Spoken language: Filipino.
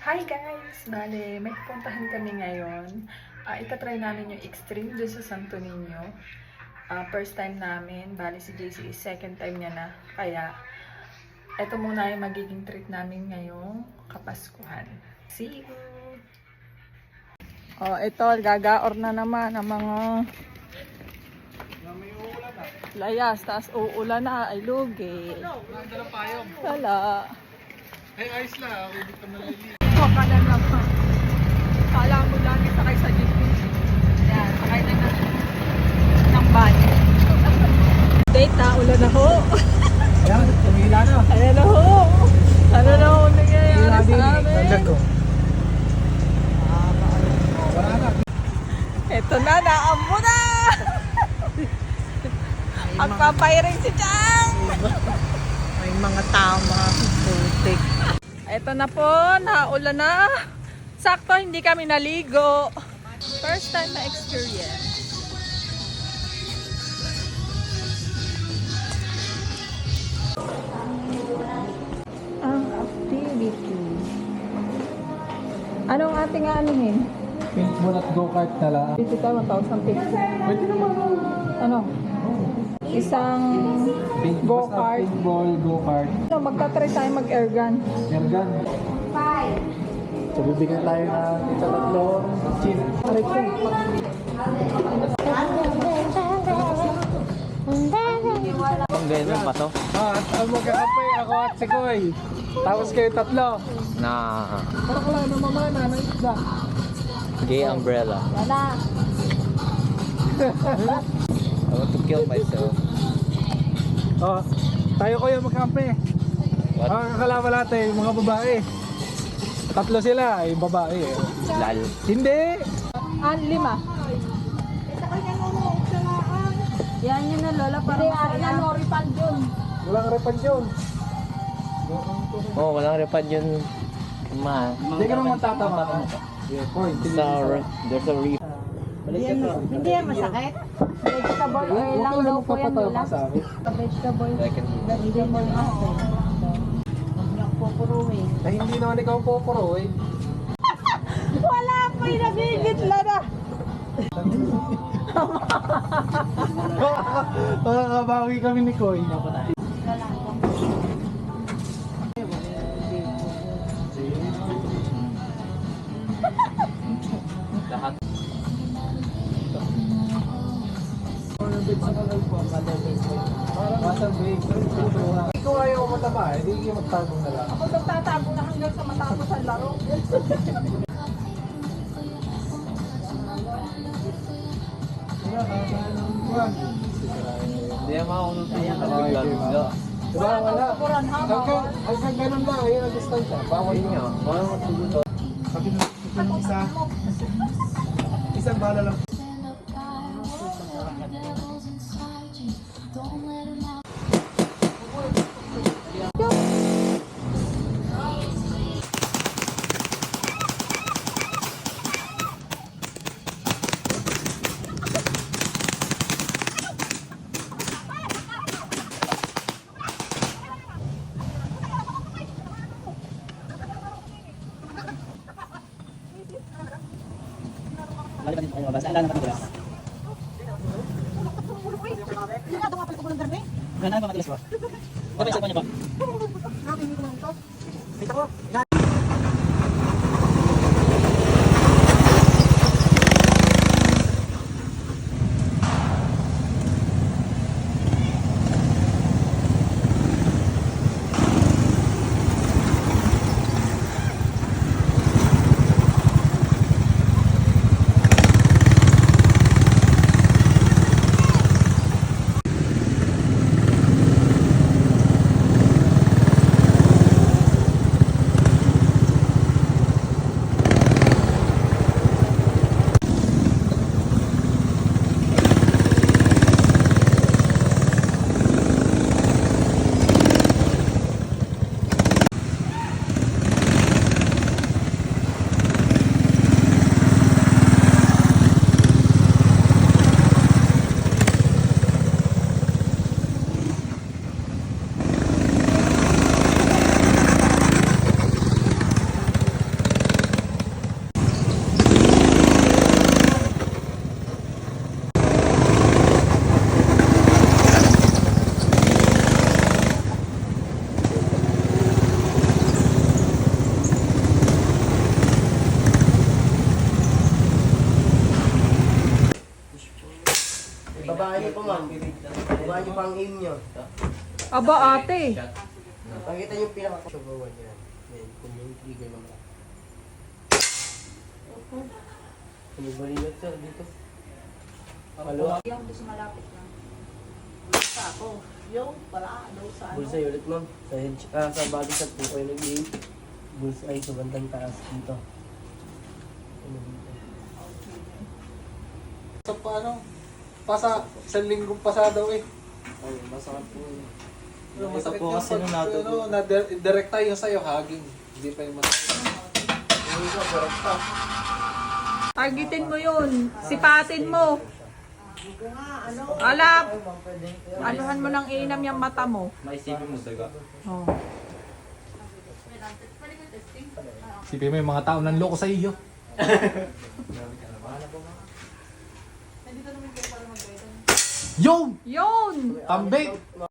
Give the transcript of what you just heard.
Hi guys! Bale, may pupuntahan kami ngayon. Itatry namin yung extreme doon sa Santo Niño. First time namin. Bale, si JC is second time niya na. Kaya, ito muna yung magiging treat namin ngayong Kapaskuhan. See you! Ito, gagaor na naman ang mga layas. Taas uulan na. Ay, lugi. Wala. Ay, ayos lang. Hindi ka malili. Kanan lang ha. Kala mo lang sakay sa jeepney. Yan, sakay na ng van. Data, ulan na ho. Ayan, tumila na. Ayan na ho. Ano na ho nangyayari sa amin? Wala na. Ito na, naambo na! Ang papayirin si Chang! May mga tama, putik. Ito na po, naulan na. Sakto, hindi kami naligo. First time na experience. Ang activity. Anong ating anuhin? Paintball at go-kart na lang. Dito tayo, 1,050. Pwede naman. Ano? Isang go-kart. Paintball, go-kart. Magta-try tayo mag-airgun. Airgun. 5. So, bibigyan tayo ng isa tatlo. Chin. Aray ko. Ang ganyan pa to? At magkakape ako at si Koy. Tapos kayo tatlo. Na Para ko lang namamana ng isda. gay umbrella. Wala. I want to kill myself. Tayo ko yung magkape. What? Kakalaban natin, mga babae. Tatlo sila, yung babae. Lal. Hindi! 5. Yan yun na lola. Hindi, yan no, refund yun. Walang repan yun. Oh, walang refund yun. Ma. Hindi ka naman tatama. Yeah, point. There's a refund. Hindi yan masakit. Vegetable oil Huwag lang ka daw lang po yan magpapatawa lola. sa akin. Vegetable oil. Pupuruhin. Ay, hindi naman ikaw poporo eh. Wala pa yung nagigitla na. Makakabawi kami ni Koy. Lahat. Water break. Ikaw ayaw ko mataba eh. Hindi kayo magtago na lang. Ako nagtatago na hanggang sa matapos ang laro. Hindi naman ako nutulungan sa bigla-bigla. Diba wala? Hanggang ganun lang. Ayun ang distansya. Bawal Ayun nyo. nga. Walang matulungan. Sabi ng isa. Isang bala lang. pang-aim nyo. Aba ate. Pakita nyo yung pinaka-sugawan nyo. Yan, kung yung trigger naman. Ano ba rin sir dito? Maluwa. Yung doon sa malapit lang. Ako. Yung pala, ano sa ano. Bullseye ulit ma'am. Sa head, sa body shot po kayo nag-aim. Bullseye sa bandang taas dito. Ano dito? Sa paano? Isang linggong pasadaw eh. Ay, masakit po yun. Pero Ito masakit po yung kasi pag, nung natuloy. direct tayo sa'yo, hugging. Hindi pa yung masakit. Yung isa, direct pa. Targetin mo yun. Sipatin mo. Alap. Anuhan mo ng inam yung mata mo. Maisipin mo daga. Oh. Sipin mo yung mga tao ng loko sa iyo. Yo! Yun. Tambik!